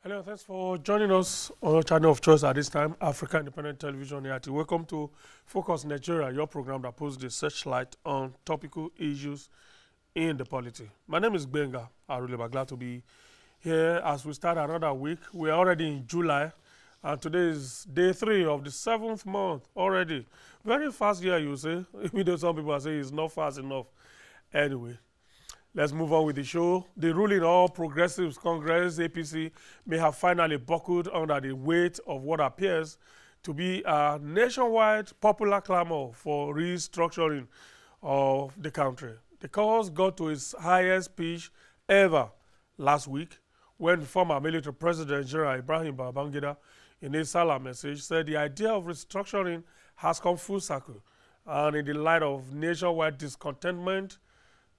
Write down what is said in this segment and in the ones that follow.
Hello, thanks for joining us on your channel of choice at this time, Africa Independent Television AIT. Welcome to Focus Nigeria, your program that puts the searchlight on topical issues in the polity. My name is Benga. I'm really glad to be here as we start another week. We are already in July, and today is day 3 of the 7th month already. Very fast year, you say, even though some people are saying it's not fast enough. Anyway, let's move on with the show. The ruling All Progressives Congress, APC, may have finally buckled under the weight of what appears to be a nationwide popular clamor for restructuring of the country. The cause got to its highest pitch ever last week when former military president General Ibrahim Babangida, in his Salah message, said the idea of restructuring has come full circle, and in the light of nationwide discontentment,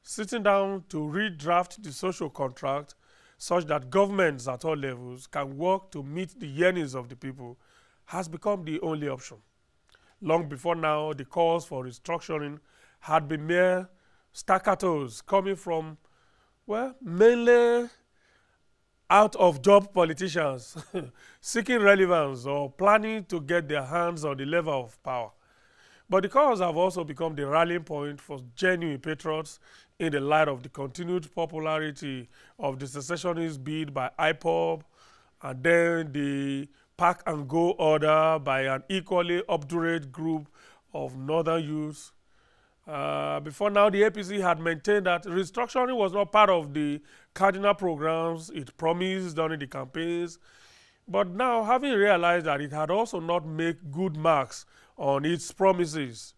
sitting down to redraft the social contract such that governments at all levels can work to meet the yearnings of the people has become the only option. Long before now, the calls for restructuring had been mere staccatos coming from, well, mainly out-of-job politicians seeking relevance or planning to get their hands on the lever of power. But the calls have also become the rallying point for genuine patriots in the light of the continued popularity of the secessionist bid by IPOB and then the pack and go order by an equally obdurate group of northern youths. Before now, the APC had maintained that restructuring was not part of the cardinal programs it promised during the campaigns. But now, having realized that it had also not made good marks on its promises,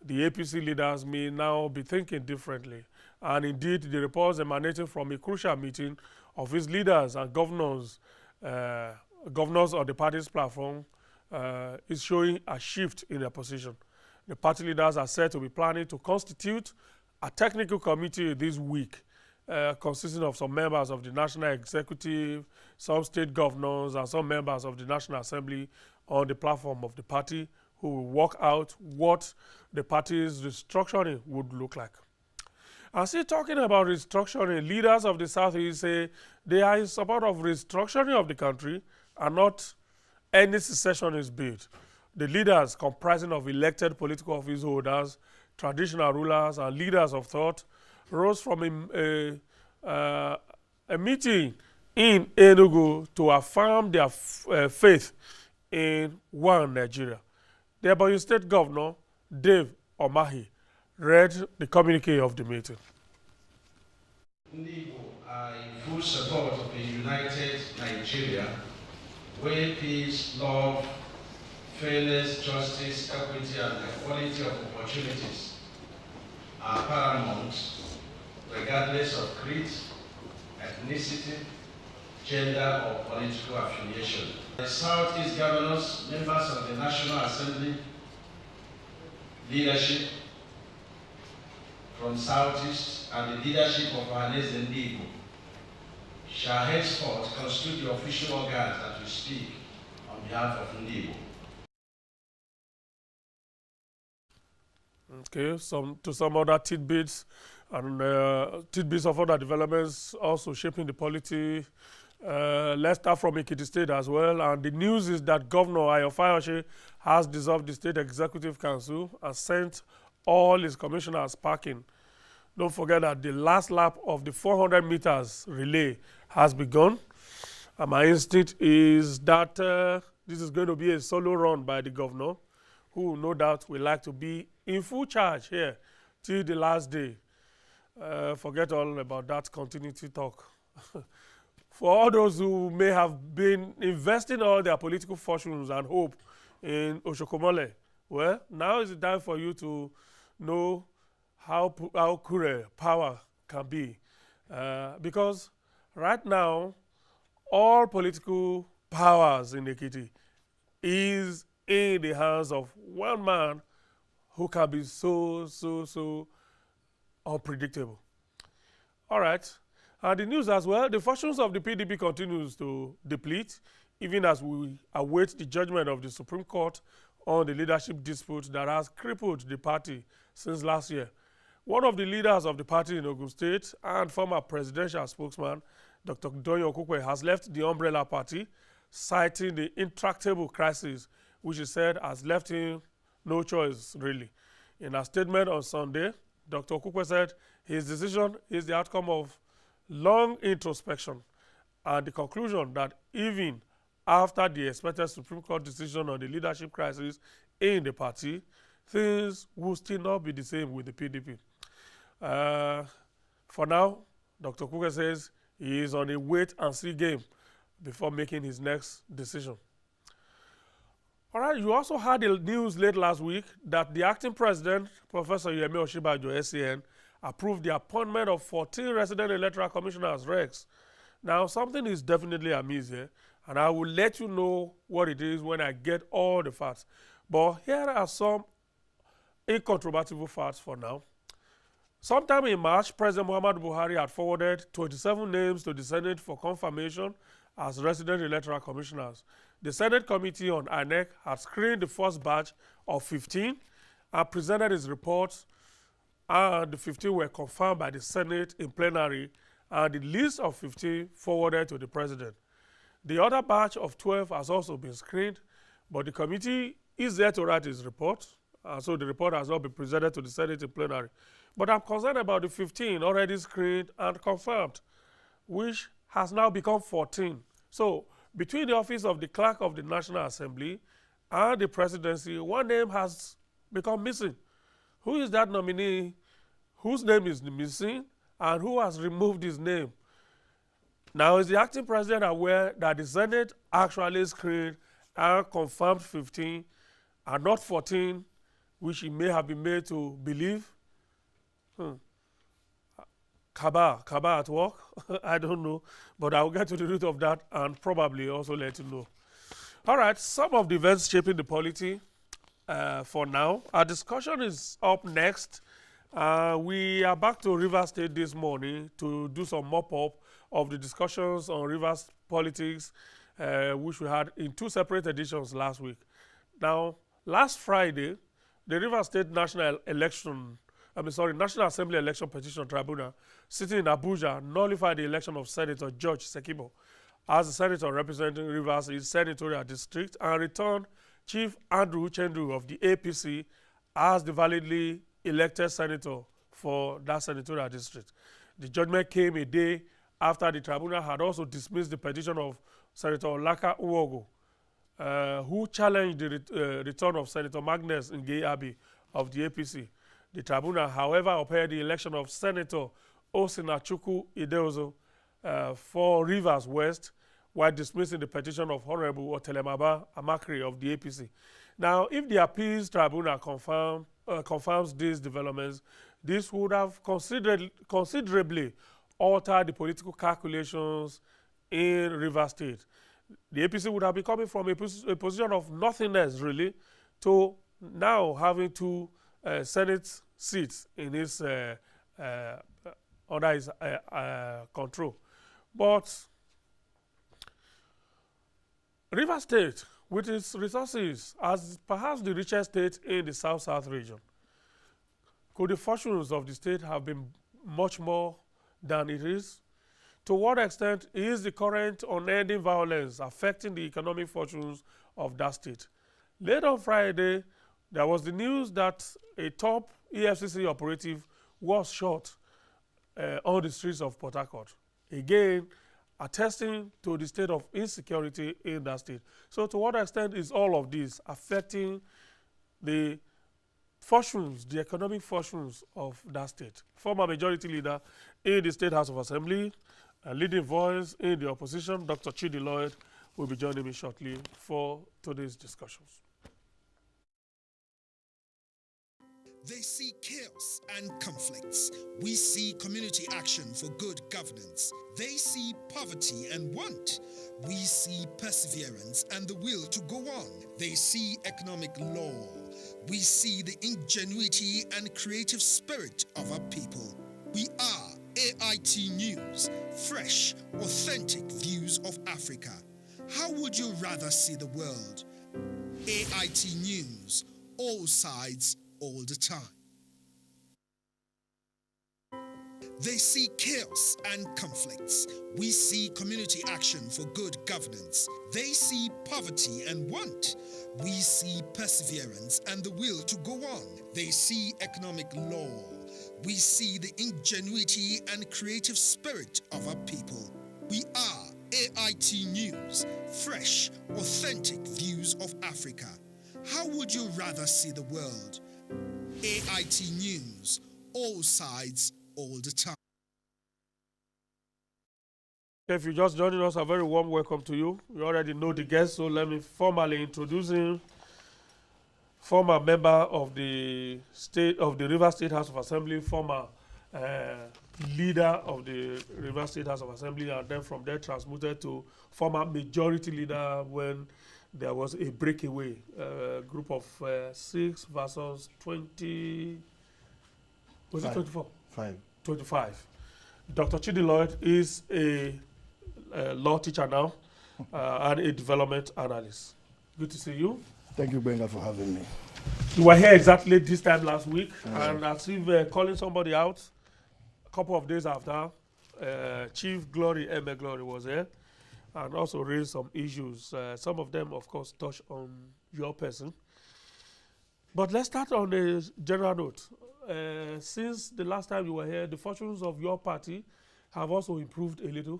the APC leaders may now be thinking differently. And indeed, the reports emanating from a crucial meeting of its leaders and governors on the party's platform is showing a shift in their position. The party leaders are said to be planning to constitute a technical committee this week, consisting of some members of the National Executive, some state governors, and some members of the National Assembly on the platform of the party, who will work out what the party's restructuring would look like. And still talking about restructuring, leaders of the Southeast say they are in support of restructuring of the country and not any secessionist bid. The leaders, comprising of elected political office holders, traditional rulers, and leaders of thought, rose from a meeting in Enugu to affirm their faith in one Nigeria. The Ebonyi State Governor, Dave Omahi, read the communique of the meeting. Ndị Igbo are in full support of a united Nigeria where peace, love, fairness, justice, equity, and equality of opportunities are paramount, regardless of creed, ethnicity, gender, or political affiliation. The Southeast governors, members of the National Assembly, leadership from Southeast, and the leadership of Ohanese Ndị Igbo shall henceforth constitute the official organs that will speak on behalf of Ndị Igbo. Okay, some other tidbits and tidbits of other developments also shaping the polity. Let's start from Ekiti State as well. And the news is that Governor Ayo Fayose has dissolved the State Executive Council and sent all his commissioners packing. Don't forget that the last lap of the 400 meters relay has begun. And my instinct is that this is going to be a solo run by the governor, who no doubt will like to be in full charge here till the last day. Forget all about that continuity talk. For all those who may have been investing all their political fortunes and hope in Oshokomole, well, now is the time for you to know how cruel power can be. Because right now, all political powers in Ekiti is in the hands of one man who can be so unpredictable. All right. And the news as well, the fortunes of the PDP continues to deplete, even as we await the judgment of the Supreme Court on the leadership dispute that has crippled the party since last year. One of the leaders of the party in Ogun State and former presidential spokesman, Dr. Donyo Okukwe, has left the umbrella party, citing the intractable crisis, which he said has left him no choice, really. In a statement on Sunday, Dr. Okukwe said his decision is the outcome of long introspection and the conclusion that even after the expected Supreme Court decision on the leadership crisis in the party, things will still not be the same with the PDP. For now, Dr. Okukwe says he is on a wait-and-see game before making his next decision. All right, you also had the news late last week that the acting president, Professor Yemi Oshibajo, SAN, approved the appointment of 14 resident electoral commissioners, RECs. Now, something is definitely amiss here, and I will let you know what it is when I get all the facts. But here are some incontrovertible facts for now. Sometime in March, President Muhammadu Buhari had forwarded 27 names to the Senate for confirmation as resident electoral commissioners. The Senate Committee on INEC had screened the first batch of 15 and presented its reports, and the 15 were confirmed by the Senate in plenary, and the list of 15 forwarded to the President. The other batch of 12 has also been screened, but the committee is there to write its report, so the report has not been presented to the Senate in plenary. But I'm concerned about the 15 already screened and confirmed, which has now become 14. So, between the office of the Clerk of the National Assembly and the presidency, one name has become missing. Who is that nominee? Whose name is missing? And who has removed his name? Now, is the acting president aware that the Senate actually screened and confirmed 15 and not 14, which he may have been made to believe? Kaba at work? I don't know, but I'll get to the root of that and probably also let you know. All right, some of the events shaping the polity for now. Our discussion is up next. We are back to Rivers State this morning to do some mop-up of the discussions on Rivers politics, which we had in two separate editions last week. Now, last Friday, the Rivers State National Assembly Election Petition Tribunal, sitting in Abuja, nullified the election of Senator George Sekibo as the senator representing Rivers East Senatorial District, and returned Chief Andrew Uchendu of the APC as the validly elected senator for that senatorial district. The judgment came a day after the tribunal had also dismissed the petition of Senator Olaka Uwogo, who challenged the return of Senator Magnus Ngeabi of the APC. The tribunal, however, upheld the election of Senator Osinachuku Ideozo for Rivers West, while dismissing the petition of Honorable Otelemaba Amakri of the APC. Now, if the appeals tribunal confirms these developments, this would have considerably altered the political calculations in Rivers State. The APC would have been coming from a position of nothingness, really, to now having two Senate seats in its under his control. But Rivers State, with its resources, as perhaps the richest state in the South-South region, could the fortunes of the state have been much more than it is? To what extent is the current unending violence affecting the economic fortunes of that state? Late on Friday, there was the news that a top EFCC operative was shot on the streets of Port Harcourt. Again, attesting to the state of insecurity in that state. So to what extent is all of this affecting the fortunes, the economic fortunes of that state? Former majority leader in the State House of Assembly, a leading voice in the opposition, Dr. Chidi Llyod, will be joining me shortly for today's discussions. They see chaos and conflicts. We see community action for good governance. They see poverty and want. We see perseverance and the will to go on. They see economic law. We see the ingenuity and creative spirit of our people. We are AIT News, fresh, authentic views of Africa. How would you rather see the world? AIT News, all sides, all the time. They see chaos and conflicts. We see community action for good governance. They see poverty and want. We see perseverance and the will to go on. They see economic law. We see the ingenuity and creative spirit of our people. We are AIT News, fresh, authentic views of Africa. How would you rather see the world? AIT News, all sides, all the time. If you're just joining us, a very warm welcome to you. You already know the guest, so let me formally introduce him. Former member of the Rivers State House of Assembly, former leader of the Rivers State House of Assembly, and then from there transmuted to former majority leader when there was a breakaway group of 6 versus 20. Was it 24? 25. Dr. Chidi Llyod is a law teacher now and a development analyst. Good to see you. Thank you, Benga, for having me. You were here exactly this time last week, and as if calling somebody out, a couple of days after, Chief Glory, Eme Glory, was here and also raised some issues. Some of them, of course, touch on your person. But let's start on a general note. Since the last time you were here, the fortunes of your party have also improved a little.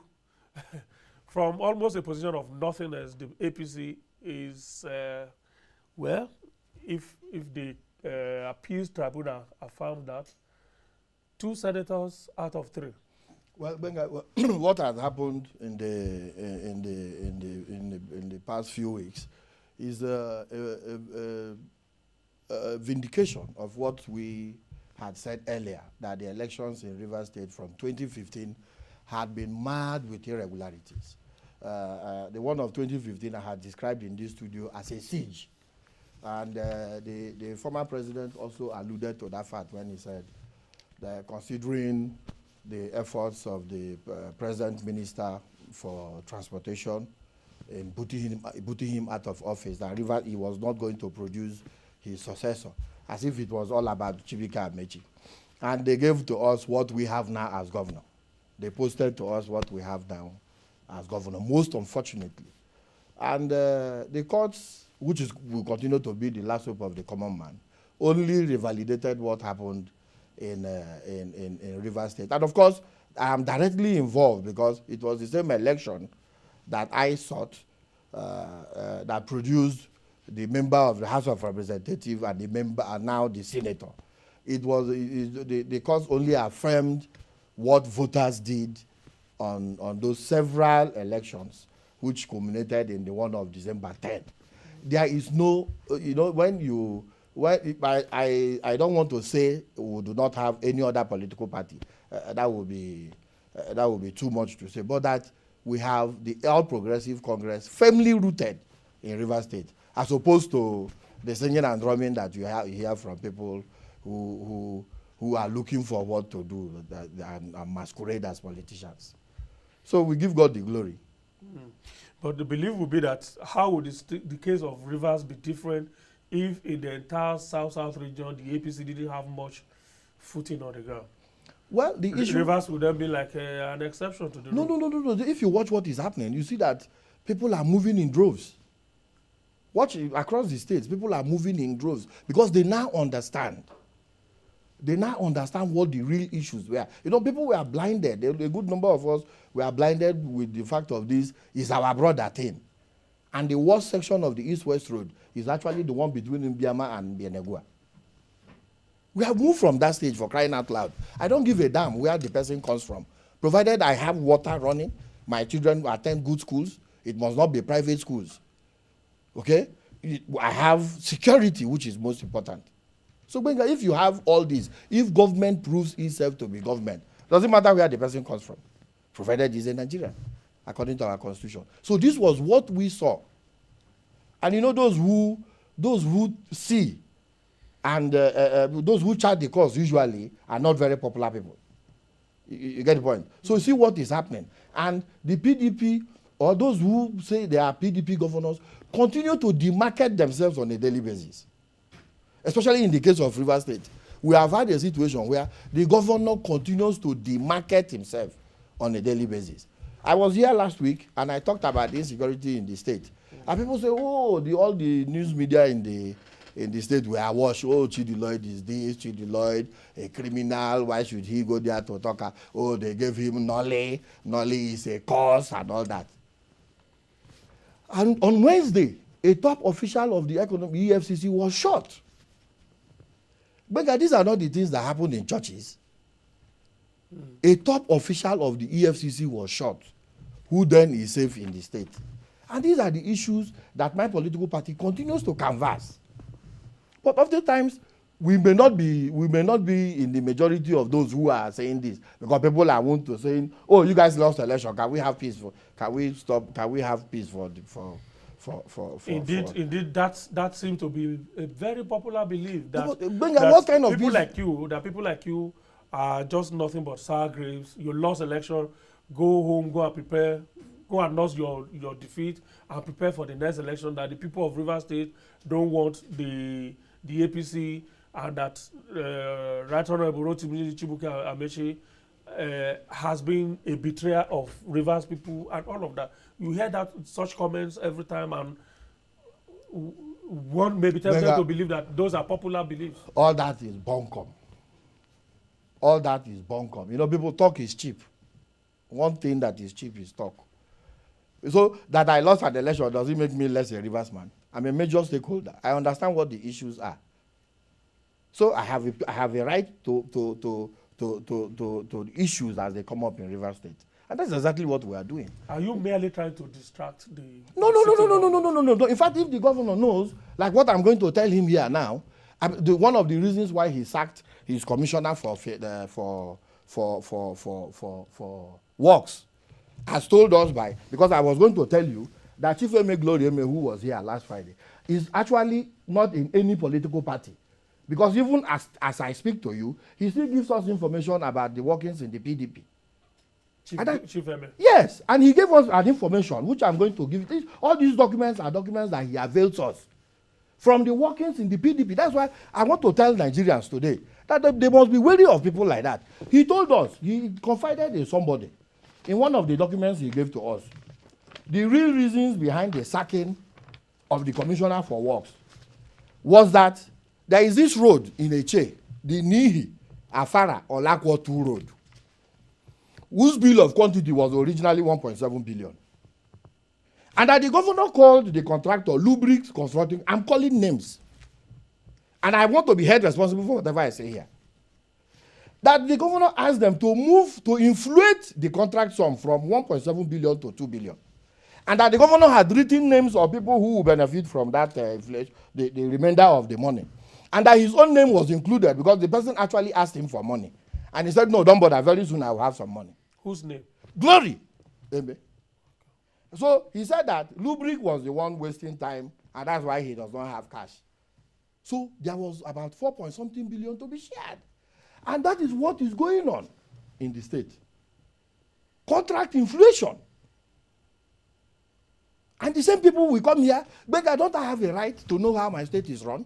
From almost a position of nothingness, the APC is, well, if the appeals tribunal affirmed that, 2 senators out of 3. Well, Benga, what has happened in the past few weeks is a vindication of what we had said earlier, that the elections in Rivers State from 2015 had been marred with irregularities. The one of 2015 I had described in this studio as a siege. And the former president also alluded to that fact when he said that considering the efforts of the present minister for transportation in putting him out of office, that he was not going to produce his successor, as if it was all about Chibika Amechi. And they gave to us what we have now as governor. They posted to us what we have now as governor, most unfortunately. And the courts, which will continue to be the last hope of the common man, only revalidated what happened in Rivers State. And of course, I am directly involved because it was the same election that I sought that produced the member of the House of Representatives and the member, and now the senator. The courts only affirmed what voters did on those several elections, which culminated in the one of December 10th. There is no, I don't want to say we do not have any other political party. That would be too much to say. But that we have the All Progressive Congress firmly rooted in Rivers State, as opposed to the singing and drumming that you hear from people who are looking for what to do and masquerade as politicians. So we give God the glory. But the belief would be that how would the case of Rivers be different if in the entire South-South region the APC didn't have much footing on the ground? Well, the issue... Rivers would then be like an exception to the rule. No. If you watch what is happening, you see that people are moving in droves. Watch across the states, people are moving in droves because they now understand. They now understand what the real issues were. People were blinded. A good number of us were blinded with the fact of this is our brother thing. And the worst section of the East-West Road is actually the one between Mbiama and Bienegua. We have moved from that stage, for crying out loud. I don't give a damn where the person comes from. Provided I have water running, my children attend good schools, it must not be private schools. Okay? I have security, which is most important. So, Benga, if you have all this, if government proves itself to be government, doesn't matter where the person comes from, provided he's a Nigerian, according to our constitution. So this was what we saw. And those who see and those who chart the course usually are not very popular people. You get the point? So you see what is happening. And the PDP, or those who say they are PDP governors, continue to demarket themselves on a daily basis. Especially in the case of Rivers State. we have had a situation where the governor continues to demarket himself on a daily basis. I was here last week and I talked about the insecurity in the state. And people say, oh, all the news media in the state were awash. Oh, Chidi Llyod is this, Chidi Llyod, a criminal. Why should he go there to talk? Oh, they gave him Nolly. Nolly is a cause and all that. And on Wednesday, a top official of the economy, EFCC, was shot. But these are not the things that happen in churches. A top official of the EFCC was shot, who then is safe in the state. And these are the issues that my political party continues to canvass. But oftentimes, we may not be in the majority of those who are saying this, because people are want to saying, oh, you guys lost election, can we have peace can we have peace Indeed, that seems to be a very popular belief that, what kind of people like you are just nothing but sour grapes. You lost election, go home, go and prepare, go and nurse your defeat and prepare for the next election, that the people of Rivers State don't want the APC, and that Right Honorable Rotimi Chibuke Amechi has been a betrayer of Rivers people and all of that. You hear that such comments every time, and one may be tempted to believe that those are popular beliefs. All that is bunkum. All that is bunkum. You know, people talk is cheap. One thing that is cheap is talk. So that I lost an election doesn't make me less a Rivers man. I'm a major stakeholder. I understand what the issues are. So I have a right to issues as they come up in Rivers State. And that's exactly what we are doing. Are you merely trying to distract the... No. In fact, if the governor knows, like what I'm going to tell him here now, one of the reasons why he sacked his commissioner for works has told us because I was going to tell you that Chief Eme Glory Eme, who was here last Friday, is actually not in any political party. Because even as I speak to you, he still gives us information about the workings in the PDP. Chief Eme. Yes, and he gave us an information, which I'm going to give. All these documents are documents that he avails us from the workings in the PDP. That's why I want to tell Nigerians today that they must be wary of people like that. He told us, he confided in somebody, in one of the documents he gave to us, the real reasons behind the sacking of the Commissioner for Works was that there is this road in Eche, the Nihi, Afara, or Lakwa 2 road, whose bill of quantity was originally 1.7 billion. And that the governor called the contractor Lubrix Consulting. I'm calling names. And I want to be held responsible for whatever I say here. That the governor asked them to move to inflate the contract sum from 1.7 billion to 2 billion. And that the governor had written names of people who will benefit from that inflation, the remainder of the money. And that his own name was included because the person actually asked him for money. And he said, no, don't bother, very soon I will have some money. Whose name? Glory. Amen. So he said that Lubric was the one wasting time, and that's why he does not have cash. So there was about 4.something billion to be shared. And that is what is going on in the state. Contract inflation. And the same people will come here, but I don't have a right to know how my state is run.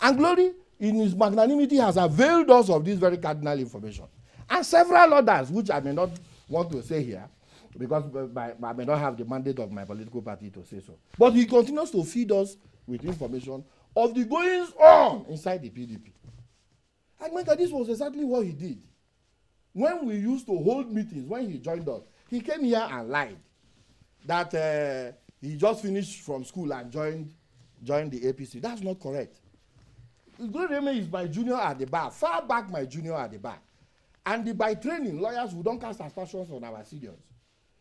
And Glory, in his magnanimity, has availed us of this very cardinal information. And several others, which I may not want to say here, because I may not have the mandate of my political party to say so. But he continues to feed us with information of the goings on inside the PDP. I mean that this was exactly what he did. When we used to hold meetings, when he joined us, he came here and lied that he just finished from school and joined the APC. That's not correct. Glory is my junior at the bar, far back my junior at the bar. And by training, lawyers who don't cast aspersions on our seniors.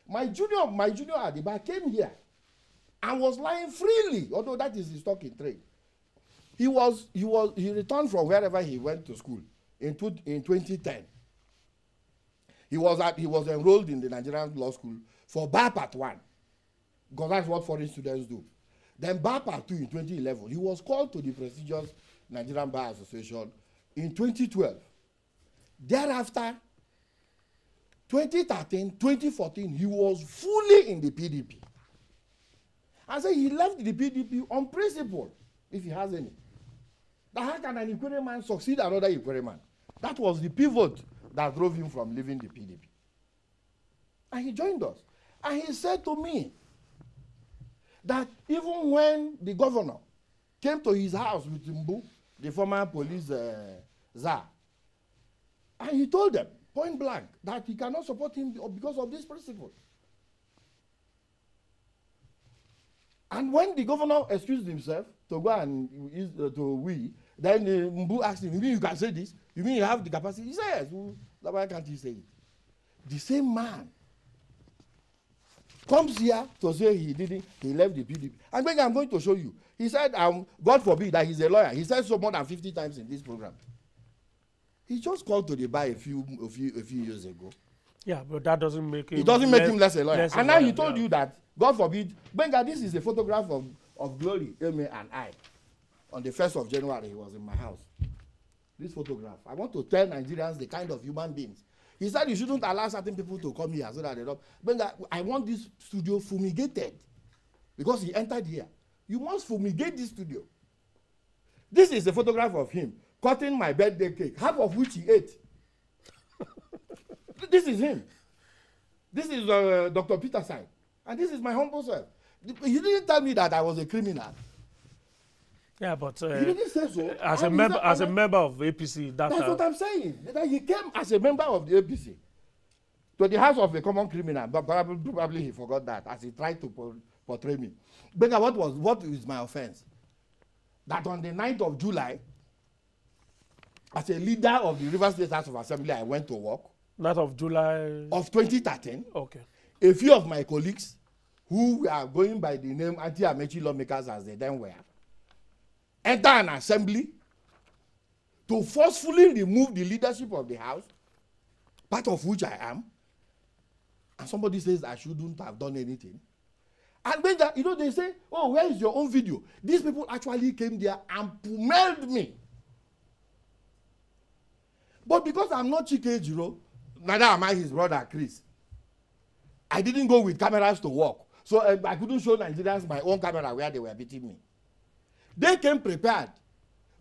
My junior at the bar came here and was lying freely, although that is his stock in trade. He returned from wherever he went to school in 2010. He was enrolled in the Nigerian Law School for Bar Part 1, because that's what foreign students do. Then Bar Part 2 in 2011. He was called to the prestigious Nigerian Bar Association in 2012. Thereafter, 2013, 2014, he was fully in the PDP. I say he left the PDP on principle, if he has any. That how can an Ikwere man succeed another Ikwere man? That was the pivot that drove him from leaving the PDP. And he joined us. And he said to me that even when the governor came to his house with Mbu, the former police czar, and he told them, point blank, that he cannot support him because of this principle. And when the governor excused himself to go and then Mbu asked him, you mean you can say this? You mean you have the capacity? He said, yes. Well, why can't he say it? The same man comes here to say he left the PDP. And then I'm going to show you. He said, God forbid that he's a lawyer. He said so more than 50 times in this program. He just called to the bar a few years ago. Yeah, but that doesn't make him. It doesn't make him less a lawyer. Less and a now lawyer, he told you that, God forbid, Benga, this is a photograph of Glory, Eme, and I. On the 1st of January, he was in my house. This photograph. I want to tell Nigerians the kind of human beings. He said you shouldn't allow certain people to come here so that they don't. Benga, I want this studio fumigated. Because he entered here. You must fumigate this studio. This is a photograph of him cutting my birthday cake, half of which he ate. This is him. This is Dr. Peter's side. And this is my humble self. You didn't tell me that I was a criminal. Yeah, but You didn't say so. as a member of APC, that's what I'm saying. That he came as a member of the APC to the house of a common criminal, but probably he forgot that as he tried to portray me. But what is my offense? That on the 9th of July, as a leader of the Rivers State House of Assembly, I went to work. 9th of July of 2013. Okay. A few of my colleagues who were going by the name anti-Amechi lawmakers as they then were, enter an assembly to forcefully remove the leadership of the house, part of which I am, and somebody says I shouldn't have done anything. And when they say, oh, where is your own video? These people actually came there and pummeled me. But because I'm not Chike Ejiro, neither am I his brother Chris. I didn't go with cameras to work. So I couldn't show Nigerians my own camera where they were beating me. They came prepared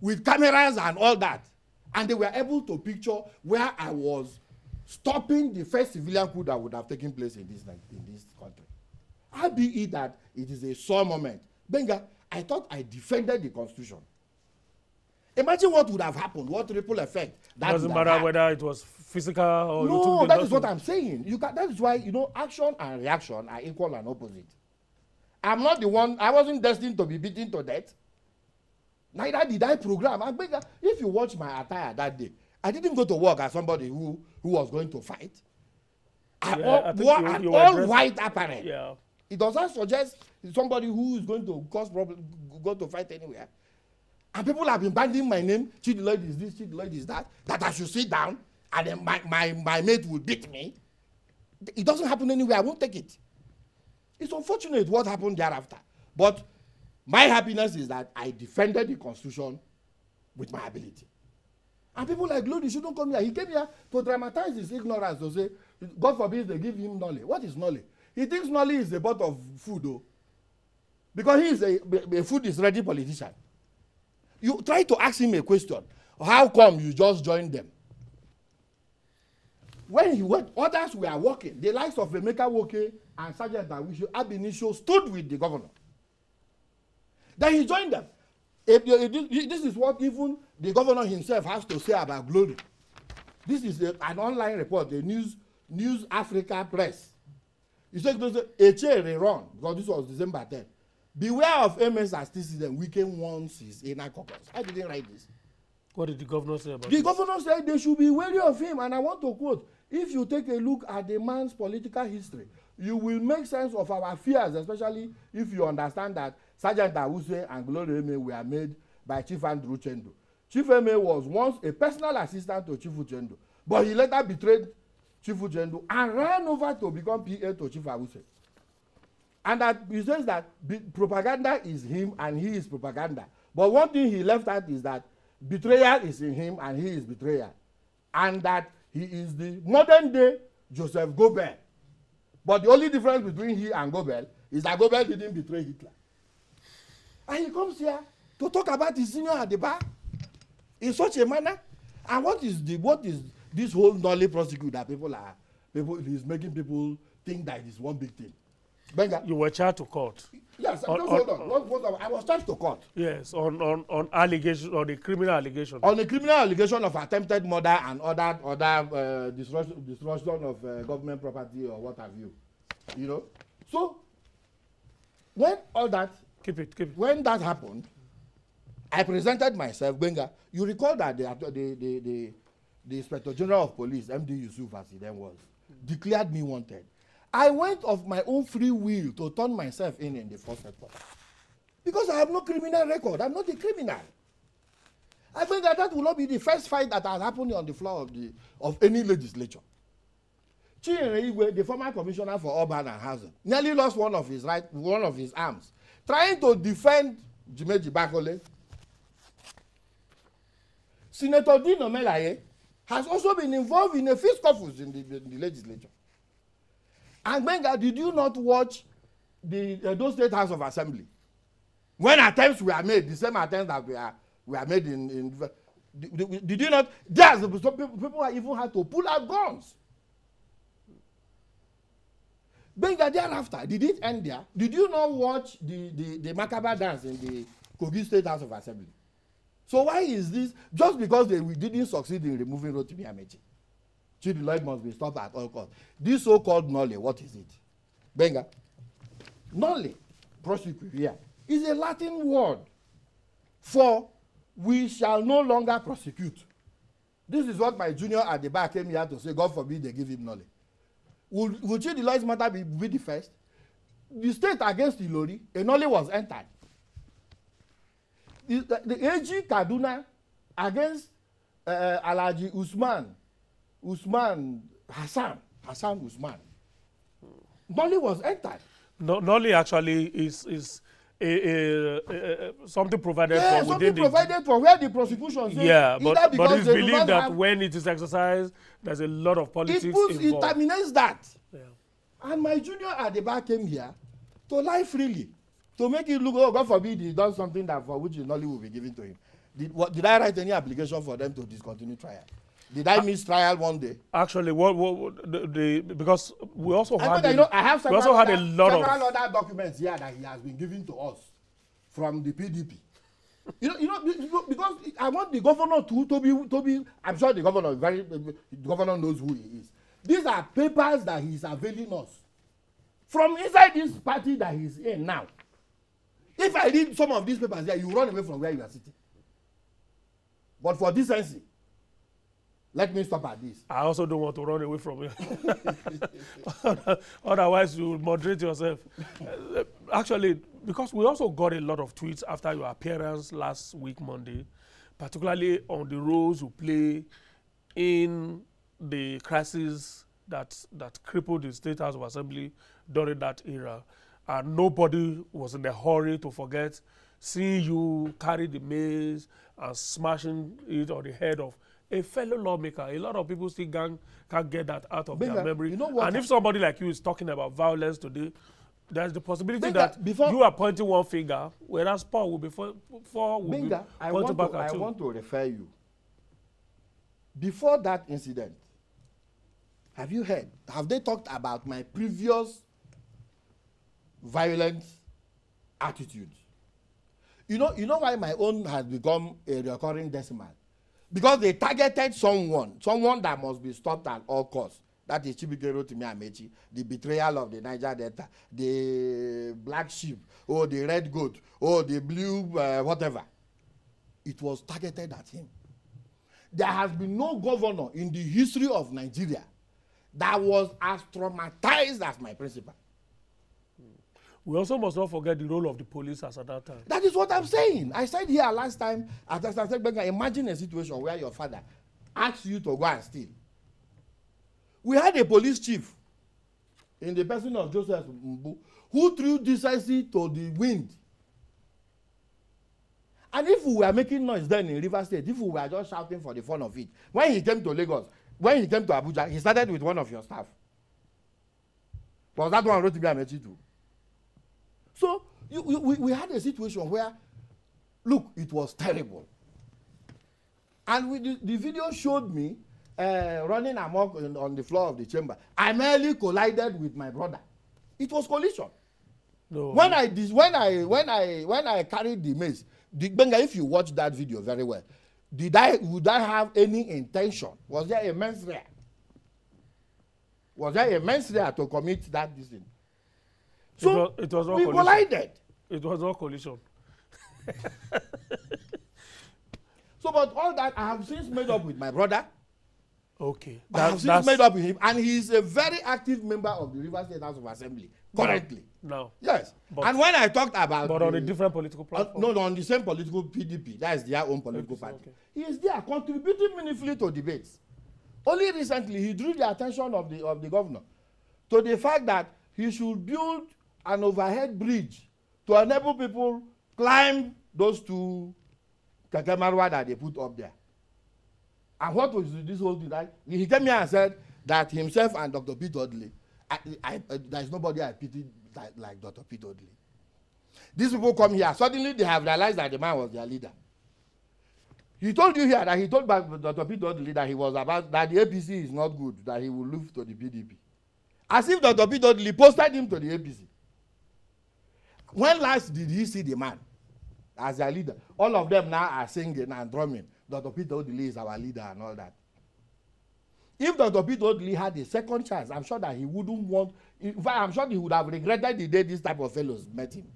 with cameras and all that. And they were able to picture where I was stopping the first civilian coup that would have taken place in this country. Albeit that it is a sore moment. Benga, I thought I defended the Constitution. Imagine what would have happened, what ripple effect. That doesn't matter whether it was physical or no, you took the that is what I'm saying. That is why, action and reaction are equal and opposite. I'm not the one, I wasn't destined to be beaten to death. Neither did I program. If you watch my attire that day, I didn't go to work as somebody who was going to fight. I wore an all-white apparel. Yeah. It does not suggest somebody who is going to cause problem, go to fight anywhere. And people have been banding my name, Chidi Llyod is this, Chidi Llyod is that I should sit down and then my mate will beat me. It doesn't happen anywhere, I won't take it. It's unfortunate what happened thereafter. But my happiness is that I defended the Constitution with my ability. And people like Lodi shouldn't come here. He came here to dramatize his ignorance, to say, God forbid they give him knowledge. What is knowledge? He thinks knowledge is a pot of food, though. Because he is a food is ready politician. You try to ask him a question. How come you just joined them? When he went, others were working. The likes of Emeka Woke and Sergeant Awisho Abinisho stood with the governor. Then he joined them. This is what even the governor himself has to say about Glory. This is an online report, the News Africa Press. He said, a chair run, because this was December 10th. Beware of MS as TCM, weekend wants his inner caucus. I didn't write this. What did the governor say about The governor said they should be wary of him, and I want to quote, if you take a look at the man's political history, you will make sense of our fears, especially if you understand that Sergeant Awuse and Glory Eme were made by Chief Andrew Chendo. Chief Eme was once a personal assistant to Chief Uchendo, but he later betrayed Chief Uchendo and ran over to become PA to Chief Awuse. And that he says that propaganda is him and he is propaganda. But one thing he left out is that betrayal is in him and he is betrayer. And that he is the modern day Joseph Goebbels. But the only difference between he and Goebbels is that Goebbels didn't betray Hitler. And he comes here to talk about his senior at the bar. in such a manner? And what is this whole Nolly prosecute that people is making people think that it is one big thing? Benga? You were charged to court. Yes, just hold on. I was charged to court. Yes, on allegation, on the criminal allegation. On the criminal allegation of attempted murder and other destruction of government property or what have you. You know? So, when all that... Keep it. When that happened, I presented myself, Benga. You recall that the Inspector General of Police, MD Yusuf as he then was, declared me wanted. I went of my own free will to turn myself in the force headquarters. Because I have no criminal record. I'm not a criminal. I think that will not be the first fight that has happened on the floor of any legislature. Chidi Llyod, the former commissioner for urban and housing, nearly lost one of his arms, trying to defend Jimeji Bakole. Senator Dino Melaye has also been involved in a fist scuffle in the legislature. And Benga, did you not watch those State House of Assembly? When attempts were made, the same attempts that were made did you not? People even had to pull out guns. Benga, thereafter, did it end there? Did you not watch the macabre dance in the Kogi State House of Assembly? So why is this? Just because we didn't succeed in removing Rotimi Amechi, Chidi Llyod must be stopped at all costs. This so-called Nolly, what is it? Benga, Nolly, prosecute here, is a Latin word for we shall no longer prosecute. This is what my junior at the back came here to say, God forbid they give him Nolly. Will Chidi Llyod's matter be the first? The state against Ilori, a Nolly was entered. The AG Kaduna against Alhaji Hassan Usman. Nolly was entered. Nolly actually is something provided for something provided for where the prosecution says. Yeah, but it's believed that when it is exercised, there's a lot of politics involved. It terminates that. Yeah. And my junior at the back came here to lie freely, to make it look, oh, God forbid he does something that for which Nolly will be given to him. Did I write any application for them to discontinue trial? Did I miss trial one day? Actually, because we also had I have several other documents here that he has been given to us from the PDP. Because I want the governor to be. I'm sure the governor knows who he is. These are papers that he's availing us from inside this party that he's in now. If I read some of these papers here, you run away from where you are sitting. But for decency, let me stop at this. I also don't want to run away from it. Otherwise, you will moderate yourself. Actually, because we also got a lot of tweets after your appearance last week, Monday, particularly on the roles you play in the crisis that crippled the State House of Assembly during that era. And nobody was in a hurry to forget seeing you carry the mace and smashing it on the head of a fellow lawmaker. A lot of people still can't get that out of their memory. You know what? And if somebody like you is talking about violence today, there's the possibility that you are pointing one finger, whereas Paul will be pointing back at you. I want to refer you. Before that incident, have they talked about my previous violent attitude? You know why my own has become a recurring decimal? Because they targeted someone that must be stopped at all costs. That is Chibike Rotimi Amechi, the betrayal of the Niger Delta, the black sheep, or the red goat, or the blue whatever. It was targeted at him. There has been no governor in the history of Nigeria that was as traumatized as my principal. We also must not forget the role of the police at that time. That is what I'm saying. I said here last time, imagine a situation where your father asks you to go and steal. We had a police chief in the person of Joseph Mbu who threw decency to the wind. And if we were making noise then in River State, if we were just shouting for the fun of it, when he came to Lagos, when he came to Abuja, he started with one of your staff. Was that one Rotimi Amechi too? So we had a situation where, look, it was terrible. And the video showed me running amok on the floor of the chamber. I merely collided with my brother. It was collision. No. When I carried the mace, Benga, if you watch that video very well, would I have any intention? Was there a mens rea? Was there a mens rea to commit that thing? So it was not we collision. collided. It was not collision. So, but all that I have since made up with my brother. Okay. I have since made up with him, and he is a very active member of the Rivers State House of Assembly currently. No. Yes. But, and when I talked about, but on a different political platform. no, on the same political PDP, that is their own political party. Okay. He is there contributing meaningfully to debates. Only recently he drew the attention of the governor to the fact that he should build an overhead bridge to enable people climb those two keke marwa that they put up there. And what was this whole thing? Like, he came here and said that himself and Dr. P. Dudley, there is nobody I pity like Dr. P. Dudley. These people come here, suddenly they have realized that the man was their leader. He told you here that he told Dr. P. Dudley that he was about, that the APC is not good, that he will move to the PDP. As if Dr. P. Dudley posted him to the APC. When last did he see the man as their leader? All of them now are singing and drumming. Dr. P. Dudley is our leader and all that. If Dr. P. Dudley had a second chance, I'm sure that he wouldn't want, in fact, I'm sure he would have regretted the day this type of fellows met him.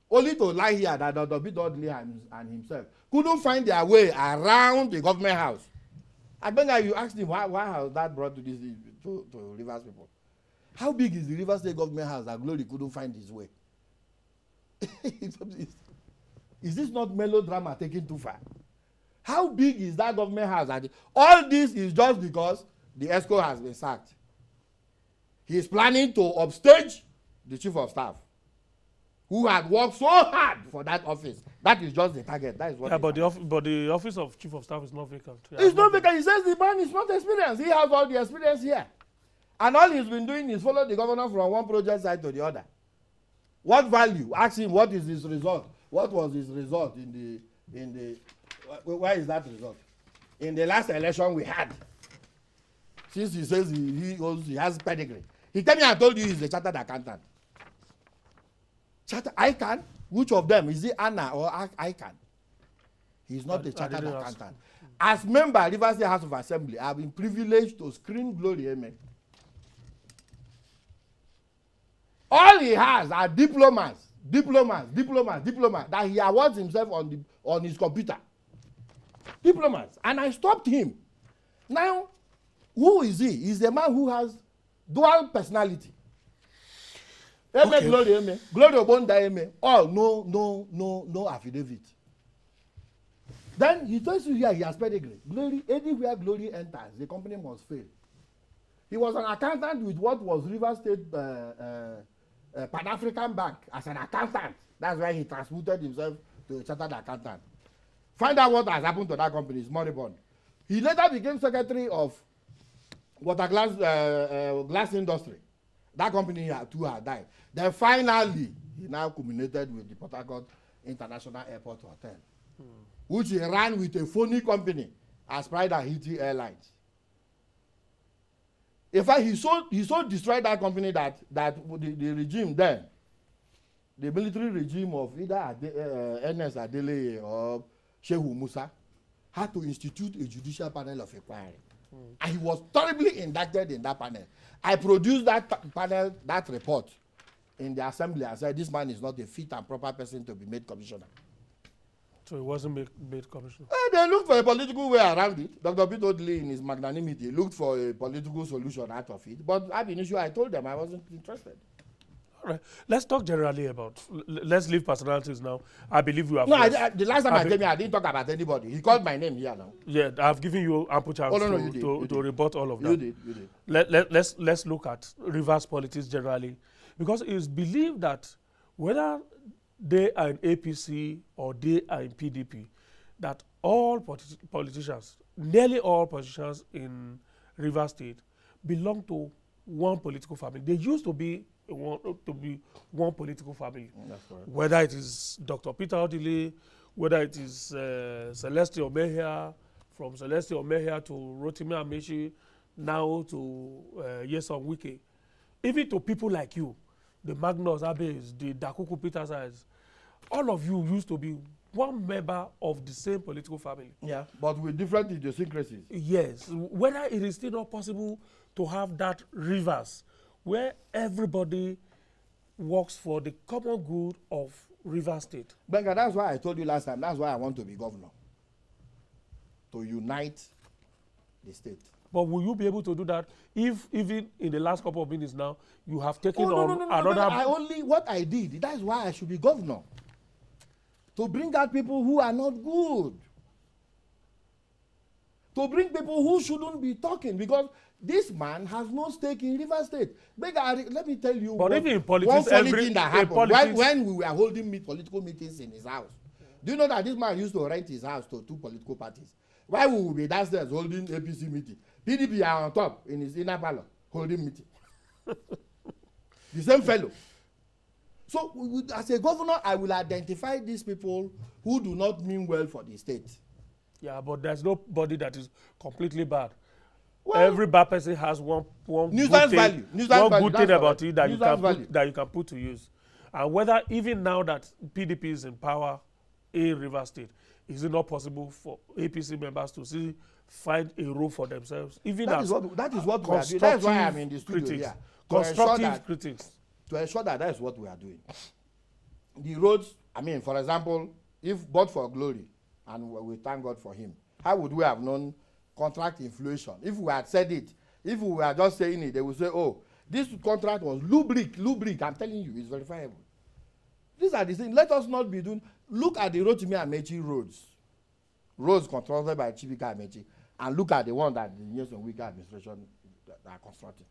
Only to lie here that Dr. P. Dudley and himself couldn't find their way around the government house. I think you asked him why has that brought to this to Rivers people? How big is the Rivers State government house that Glory couldn't find his way? Is this not melodrama taken too far? How big is that government house? All this is just because the ESCO has been sacked. He is planning to upstage the chief of staff, who had worked so hard for that office. That is just the target. That is what. Yeah, but the office of chief of staff is not vacant. It's not vacant. He says the man is not experienced. He has all the experience here, and all he's been doing is follow the governor from one project site to the other. What value? Ask him what is his result. What was his result in the where is that result? In the last election we had. Since he says he has pedigree. He came here and told you he's a chartered accountant. ICANN? Which of them? Is it Anna or ICANN? He's not a chartered accountant. As member of Rivers State House of Assembly, I have been privileged to screen Glory Amen. All he has are diplomas that he awards himself on his computer. Diplomas. And I stopped him. Now, who is he? He's a man who has dual personality. Okay. Glory Amen. Glory Obonda Amen. All no affidavit. Then he tells you here he has pedigree. Glory, anywhere Glory enters, the company must fail. He was an accountant with what was Rivers State Pan-African Bank as an accountant. That's why he transmuted himself to a chartered accountant. Find out what has happened to that company. It's moribund. He later became secretary of water glass industry. That company had died. Then finally, he now culminated with the Port Harcourt International Airport Hotel, which he ran with a phony company as Pride and Haiti Airlines. In fact, he so destroyed that company that the regime then, the military regime of either Ernest Adele or Shehu Musa, had to institute a judicial panel of inquiry. And he was terribly indicted in that panel. I produced that panel, that report in the assembly and said this man is not a fit and proper person to be made commissioner. So he wasn't made commissioner? They looked for a political way around it. Dr. P. Dudley, in his magnanimity, looked for a political solution out of it. But ab initio, I told them I wasn't interested. All right. Let's talk generally about, let's leave personalities now. I believe you have. No, the last time I came here, I didn't talk about anybody. He called my name here now. Yeah, I've given you ample chance to rebut all of that. You did. Let's look at Rivers politics generally, because it is believed that whether they are in APC or they are in PDP, that all politicians, nearly all politicians in Rivers State, belong to one political family. They used to be one political family. That's correct. Whether it is Dr. Peter Odili, whether it is Celestial Mehia, from Celestial Mehia to Rotimi Amechi, now to Yeson Wike, even to people like you, the Magnus Abes, the Dakuku Petersons, all of you used to be one member of the same political family. Yeah, but with different idiosyncrasies. Yes, whether it is still not possible to have that reverse where everybody works for the common good of Rivers State. Benga, that's why I told you last time, that's why I want to be governor. To unite the state. But will you be able to do that if even in the last couple of minutes now you have taken on another? No, what I did, that's why I should be governor. To bring out people who are not good. To bring people who shouldn't be talking, because this man has no stake in Rivers State. Benga, let me tell you but even in politics, one funny thing that happened when we were holding political meetings in his house. Do you know that this man used to rent his house to 2 political parties? Why we will be downstairs holding APC meeting? PDP are on top in his inner parlor holding meeting. The same fellow. So as a governor, I will identify these people who do not mean well for the state. Yeah, but there's nobody that is completely bad. Well, every bad person has one nuisance value. One good thing about it that you can put to use. And whether even now that PDP is in power in Rivers State, is it not possible for APC members to still find a role for themselves? Even that is what we are doing. That's why I'm in the studio here. Constructive critics. To ensure that is what we are doing. The roads, I mean, for example, if but for glory, and we thank God for him, how would we have known contract inflation? If we had said it, if we were just saying it, they would say, oh, this contract was lubric. I'm telling you, it's verifiable. These are the things. Let us not be doing. Look at the Rotimi Amechi roads controlled by Chidi Amechi, and look at the one that the Yeson Wike administration are constructing.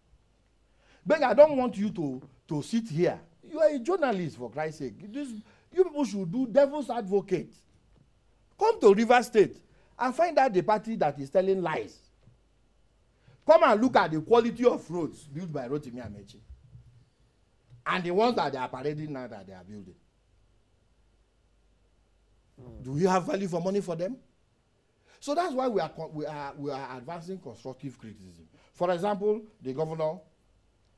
But I don't want you to sit here. You are a journalist, for Christ's sake. You people should do devil's advocate. Come to Rivers State and find out the party that is telling lies. Come and look at the quality of roads built by Rotimi Amechi and the ones that they are parading now that they are building. Do we have value for money for them? So that's why we are advancing constructive criticism. For example, the governor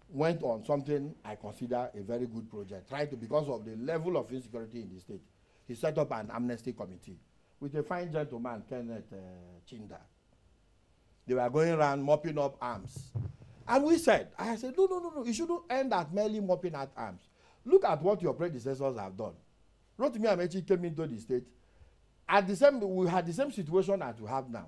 went on something I consider a very good project, because of the level of insecurity in the state. He set up an amnesty committee with a fine gentleman, Kenneth Chinda. They were going around mopping up arms. And I said, no, you shouldn't end at merely mopping at arms. Look at what your predecessors have done. Rotimi Amechi came into the state. We had the same situation that we have now.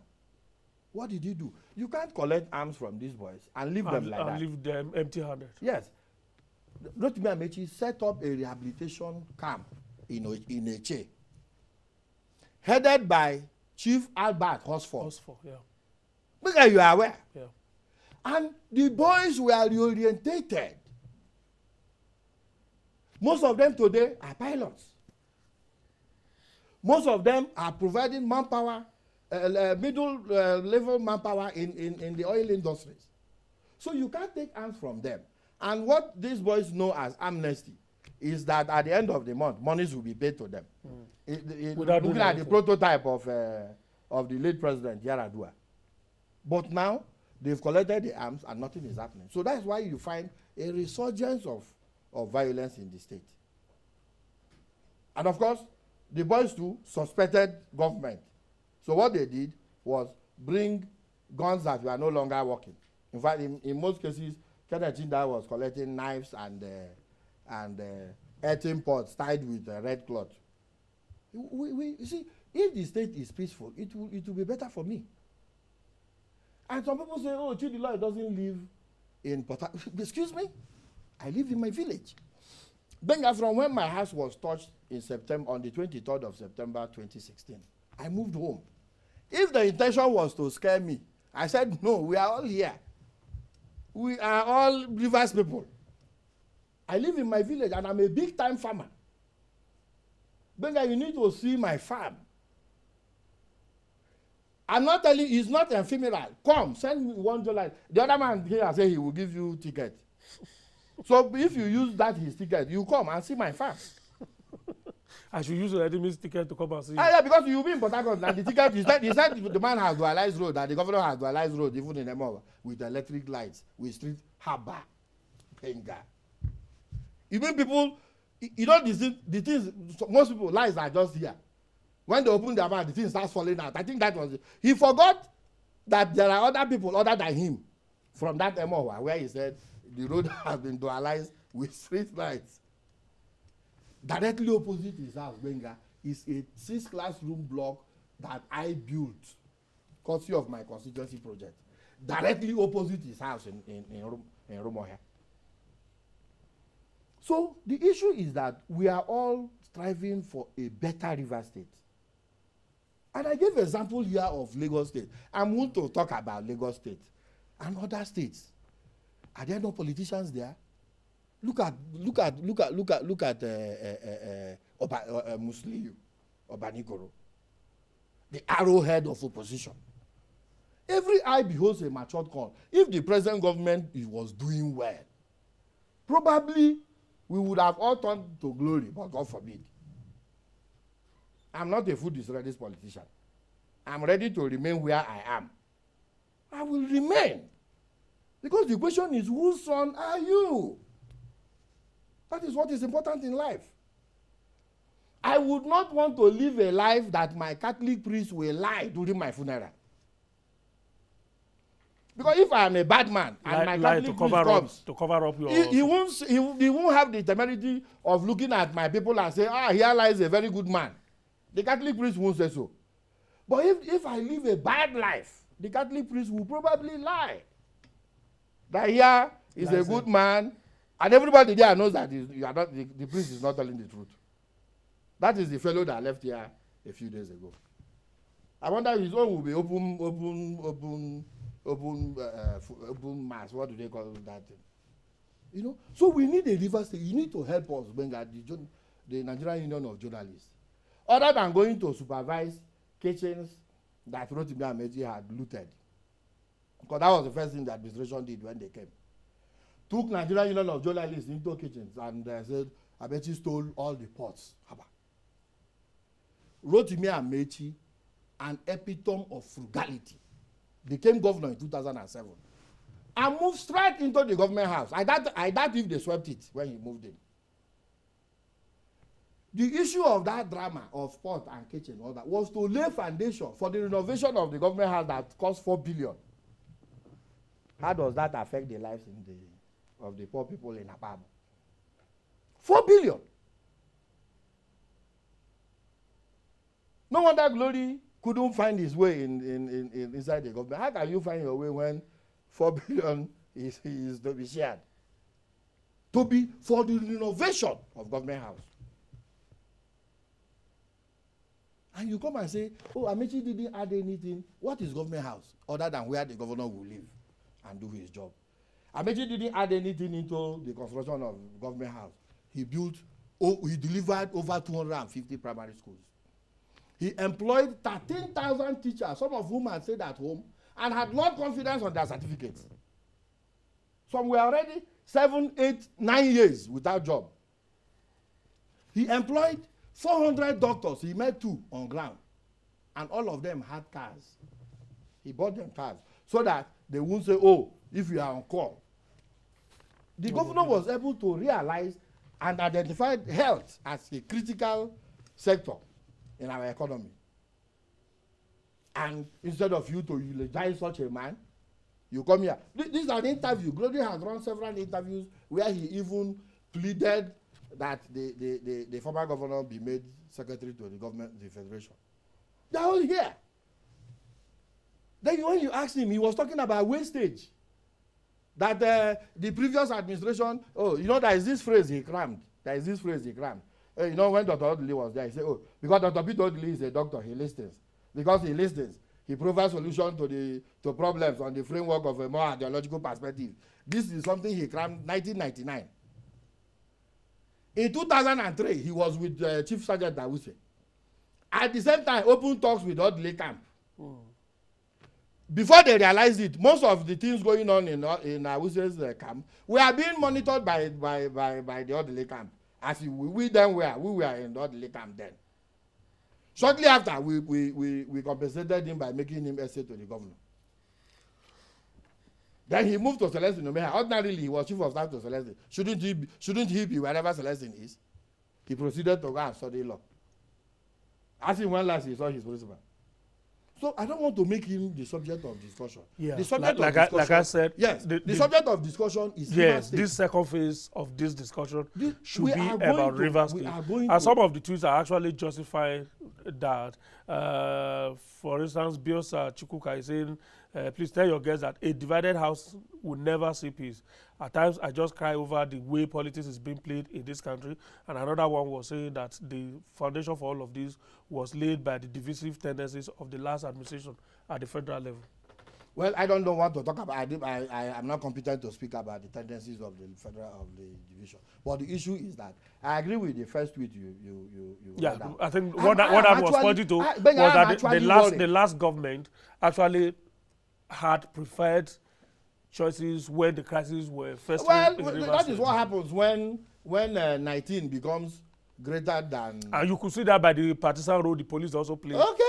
What did you do? You can't collect arms from these boys and leave them like that. And leave them empty-handed. Yes. Rotimi Amechi set up a rehabilitation camp in Eche, headed by Chief Albert Horsford. Yeah. Because you are aware. Yeah. And the boys were reorientated. Most of them today are pilots. Most of them are providing manpower, middle level manpower in the oil industries. So you can't take arms from them. And what these boys know as amnesty is that at the end of the month, monies will be paid to them. Looking at the prototype of the late President Yaradua. But now, they've collected the arms and nothing is happening. So that's why you find a resurgence of violence in the state. And of course, the boys too suspected government. So what they did was bring guns that were no longer working. In fact, in most cases, Kenneth Chinda was collecting knives and earthen pots tied with red cloth. You see, if the state is peaceful, it will be better for me. And some people say, oh, Chidi Llyod doesn't live in Port Harcourt. Excuse me? I live in my village. Benga, from when my house was touched in September, on the 23rd of September 2016, I moved home. If the intention was to scare me, I said, no, we are all here. We are all Rivers people. I live in my village and I'm a big-time farmer. Benga, you need to see my farm. I'm not telling you, it's not ephemeral. Come, send me $1. The other man here say he will give you ticket. So if you use that his ticket, you come and see my farm. I should use your enemy's ticket to come and see you. Yeah, because you be in Port Harcourt, and the ticket, you said the man has dualized road, that the governor has dualized road, even in Emowa, with electric lights, with street harbor, penga. Even people, you know, the things, most people, lies are just here. When they open their mouth, the thing starts falling out. I think that was it. He forgot that there are other people other than him from that Emowa, where he said the road has been dualized with street lights. Directly opposite his house, Benga, is a 6-classroom block that I built, courtesy of my constituency project. Directly opposite his house in Rumohia. So the issue is that we are all striving for a better River State. And I gave an example here of Lagos State. I want to talk about Lagos State and other states. Are there no politicians there? Look at Musliu, Obanikoro, the arrowhead of opposition. Every eye beholds a matured corn. If the present government was doing well, probably we would have all turned to glory, but God forbid. I'm not a food disorders politician. I'm ready to remain where I am. I will remain. Because the question is, whose son are you? That is what is important in life. I would not want to live a life that my Catholic priest will lie during my funeral. Because if I am a bad man and my Catholic priest comes, to cover up your... He won't have the temerity of looking at my people and say, here lies a very good man. The Catholic priest won't say so. But if I live a bad life, the Catholic priest will probably lie. That here is a good man, and everybody there knows that you are not, the priest is not telling the truth. That is the fellow that left here a few days ago. I wonder if his own will be open mass. What do they call that thing? You know, so we need a River State. You need to help us, Benga, the Nigerian Union of Journalists. Other than going to supervise kitchens that Rotimi Amechi had looted. Because that was the first thing the administration did when they came. Took Nigerian Union of Journalists into kitchens and said, Amechi stole all the pots. Rotimi Amechi, an epitome of frugality, became governor in 2007 and moved straight into the government house. I doubt if they swept it when he moved in. The issue of that drama of pot and kitchen, all that, was to lay foundation for the renovation of the government house that cost 4 billion. How does that affect the lives of the poor people in Apabo? 4 billion. No wonder Glory couldn't find his way inside the government. How can you find your way when 4 billion is to be shared? To be for the renovation of government house. And you come and say, Amechi didn't add anything. What is government house other than where the governor will live and do his job? Amechi didn't add anything into the construction of government house. He delivered over 250 primary schools. He employed 13,000 teachers, some of whom had stayed at home and had lost confidence on their certificates. Some were already 7, 8, 9 years without job. He employed 400 doctors. He met 2 on ground, and all of them had cars. He bought them cars so that they won't say, if you are on call. The governor was able to realize and identify health as a critical sector in our economy. And instead of you to eulogize such a man, you come here. This is an interview. Glory has run several interviews where he even pleaded that the former governor be made secretary to the government, the federation. They're all here. Then when you ask him, he was talking about wastage. That the previous administration, there is this phrase he crammed. There is this phrase he crammed. When Dr. Odili was there, he said, because Dr. Peter Odili is a doctor, he listens. Because he listens, he provides solutions to problems on the framework of a more ideological perspective. This is something he crammed 1999. In 2003, he was with Chief Sergeant Dawuse. At the same time, open talks with Odili camp. Before they realized it, most of the things going on in Dawuse's camp were being monitored by the Odili camp. As we were in orderly camp then. Shortly after, we compensated him by making him essay to the governor. Then he moved to Celestine Omeha. Ordinarily, he was chief of staff to Celestine. Shouldn't he be wherever Celestine is? He proceeded to go and study law. As he went last, he saw his principal. So I don't want to make him the subject of discussion. Yeah. The subject like I said, yes, the subject of discussion is yes, this second phase of this discussion should be about Rivers State. And some of the tweets are actually justifying that. For instance, Biosa Chukwuka is saying, please tell your guests that a divided house will never see peace. At times, I just cry over the way politics is being played in this country. And another one was saying that the foundation for all of this was laid by the divisive tendencies of the last administration at the federal level. Well, I don't know what to talk about. I'm not competent to speak about the tendencies of the division. But the issue is that I agree with the first tweet you yeah, down. I think what I was pointing to was that the last government actually had preferred choices when the crises were first. Well, that is what happens when 19 becomes greater than. And you could see that by the partisan role the police also played. Okay.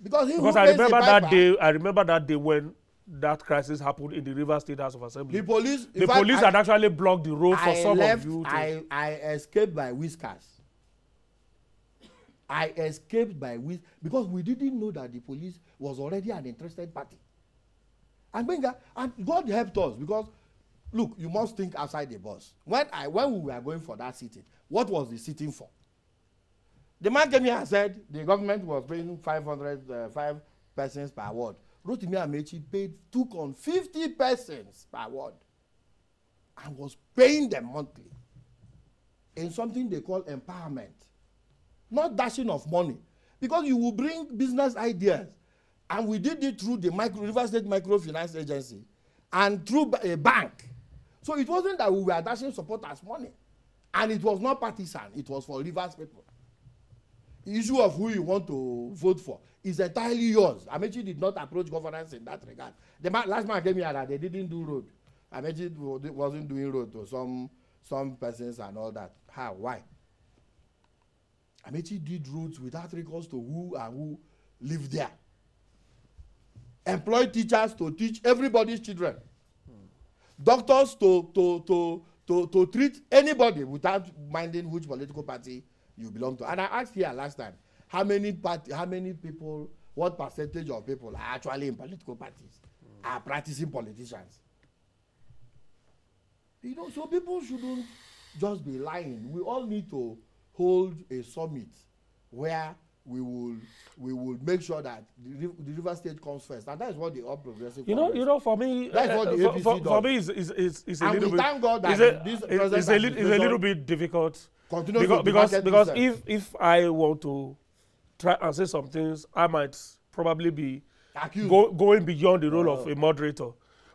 Because I remember that day. I remember that day when that crisis happened in the Rivers State House of Assembly. The police had actually blocked the road for some of you. I escaped by whiskers. Because we didn't know that the police was already an interested party. And God helped us because, look, you must think outside the box. When we were going for that sitting, what was the sitting for? The man came here and said the government was paying 5 persons per ward. Rotimi Amechi took on 50 persons per ward and was paying them monthly in something they call empowerment. Not dashing of money. Because you will bring business ideas. And we did it through the River State Microfinance Agency and through a bank. So it wasn't that we were dashing supporters money. And it was not partisan. It was for Rivers people. The issue of who you want to vote for is entirely yours. Amechi did not approach governance in that regard. The last man came here that they didn't do road. Amechi wasn't doing road to some persons and all that. How? Why? Amechi did roads without recourse to who and who lived there. Employed teachers to teach everybody's children. Doctors to treat anybody without minding which political party you belong to. And I asked here last time, how many people, what percentage of people are actually in political parties, are practicing politicians? You know, so people shouldn't just be lying. We all need to hold a summit where we will make sure that the River State comes first, and that is what the All Progressive. You know, for me, that's what the APC does. For me, it's a little bit. Thank God that it's a little bit difficult. Because if I want to try and say some things, I might probably be going beyond the role of a moderator.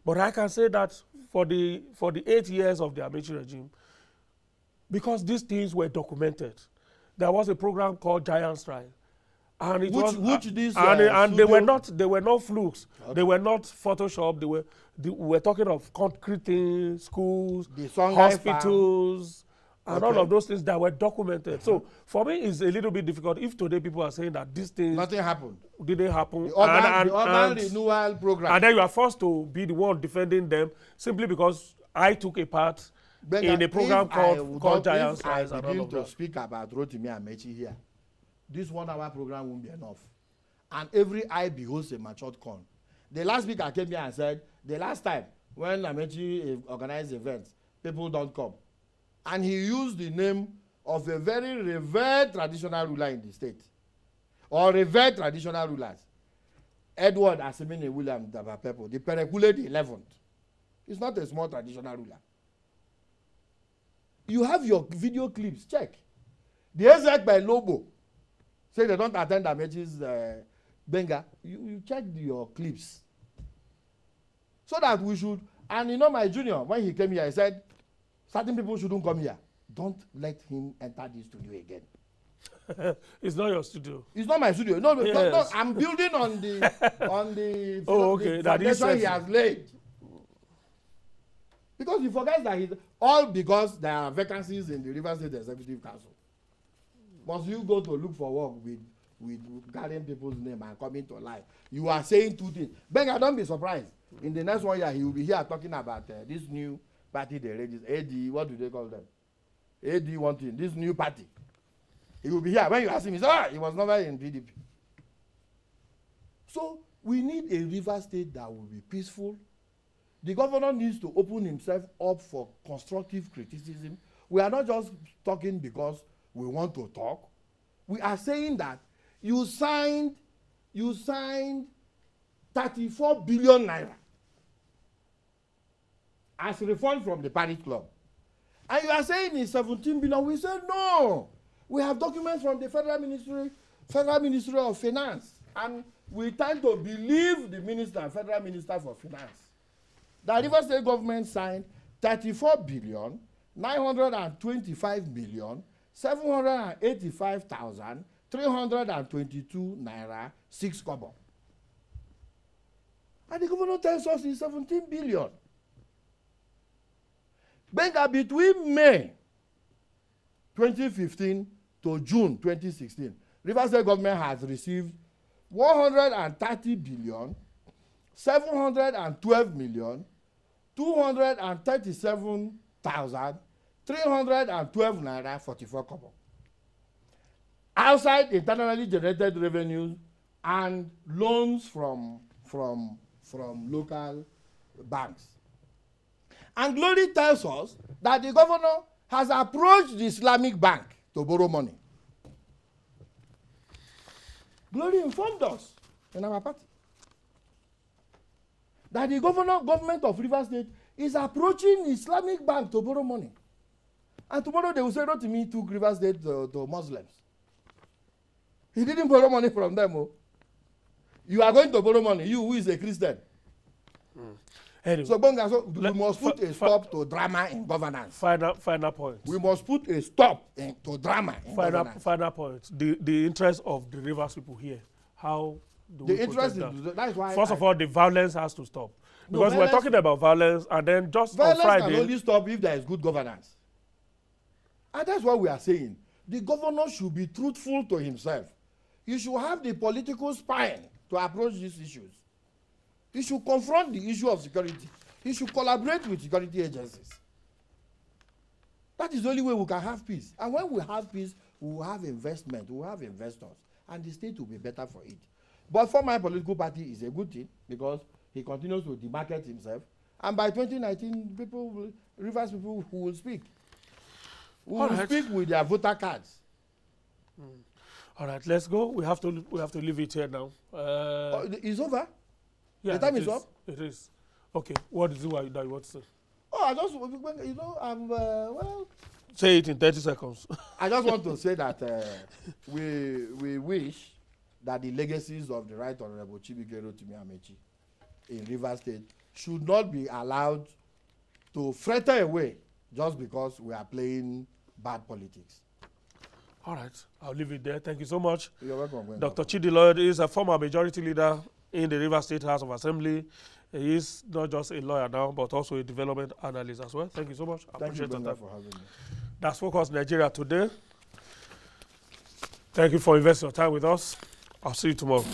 But I can say that for the 8 years of the Amechi regime, because these things were documented, there was a program called Giant Strike. And it they were not flukes. Okay. They were not Photoshop. We were talking of concrete things, schools, hospitals, and all of those things that were documented. So for me, it's a little bit difficult if today people are saying that these things nothing happened. Didn't happen. The urban renewal program. And then you are forced to be the one defending them simply because I took a part in a program called Giant Strike. If I begin to speak about Rotimi Amechi here, this 1 hour program won't be enough. And every eye beholds a matured corn. The last speaker came here and said, the last time when Amechi organized events, people don't come. And he used the name of a very revered traditional ruler in the state. Or revered traditional rulers. Edward Asimene William Dabapepo, the Perekule the 11th. He's not a small traditional ruler. You have your video clips, check. The Ezek by Lobo say they don't attend Amechi's Benga. You check your clips. So that we should, and you know my junior, when he came here, he said, certain people shouldn't come here. Don't let him enter this studio again. It's not your studio. It's not my studio. No, yes. No, I'm building on the oh, okay. The foundation he has laid. Because he forgets that he's all because there are vacancies in the Rivers State Executive Council. Must you go to look for work with carrying people's name and coming to life? You are saying two things. Benga, don't be surprised. In the next 1 year, he will be here talking about this new party they registered. AD, what do they call them? AD one thing, this new party. He will be here. When you ask him, he said, he was never in PDP. So we need a river state that will be peaceful. The governor needs to open himself up for constructive criticism. We are not just talking because we want to talk. We are saying that you signed 34 billion naira as refund from the parish club. And you are saying it's 17 billion. We said no. We have documents from the Federal Ministry of Finance. And we tend to believe the minister, Federal Minister for Finance. The Rivers State government signed 34 billion, 925 million, 785,322 naira, 6 kobo. And the governor tells us it's 17 billion. Benga, between May 2015 to June 2016, Rivers State government has received 130 billion, 712 million, 237,312 naira 44 kobo. Outside internally generated revenues and loans from local banks. And Glory tells us that the governor has approached the Islamic Bank to borrow money. Glory informed us in our party that the government of Rivers State is approaching Islamic Bank to borrow money. And tomorrow they will say, Rotimi took Rivers State to Muslims. He didn't borrow money from them. Oh. You are going to borrow money, you who is a Christian. Anyway, So, Bonga, we must put a stop to drama in governance. Final point. We must put a stop to drama in governance. Final point. The interest of the Rivers people here. How do we protect that? That's why. First of all, the violence has to stop. Because we're talking about violence, and then just on Violence Friday. can only stop if there is good governance. And that's what we are saying. The governor should be truthful to himself. He should have the political spine to approach these issues. He should confront the issue of security. He should collaborate with security agencies. That is the only way we can have peace. And when we have peace, we will have investment, we will have investors, and the state will be better for it. But for my political party, it's a good thing because he continues to demarket himself. And by 2019, Rivers people who will speak. We will speak with their voter cards. All right, let's go. We have to leave it here now. It's over? Yeah, the time is up? It is. Okay, what is it that you want to say? Oh, I just, I'm, well... Say it in 30 seconds. I just want to say that we wish that the legacies of the Right Honorable Chidi Llyod in Rivers State should not be allowed to fritter away just because we are playing bad politics. All right, I'll leave it there. Thank you so much. You're welcome. Dr. Chidi Llyod is a former majority leader in the Rivers State House of Assembly. He is not just a lawyer now, but also a development analyst as well. Thank you so much. I appreciate the time. For having me. That's Focus Nigeria today. Thank you for investing your time with us. I'll see you tomorrow.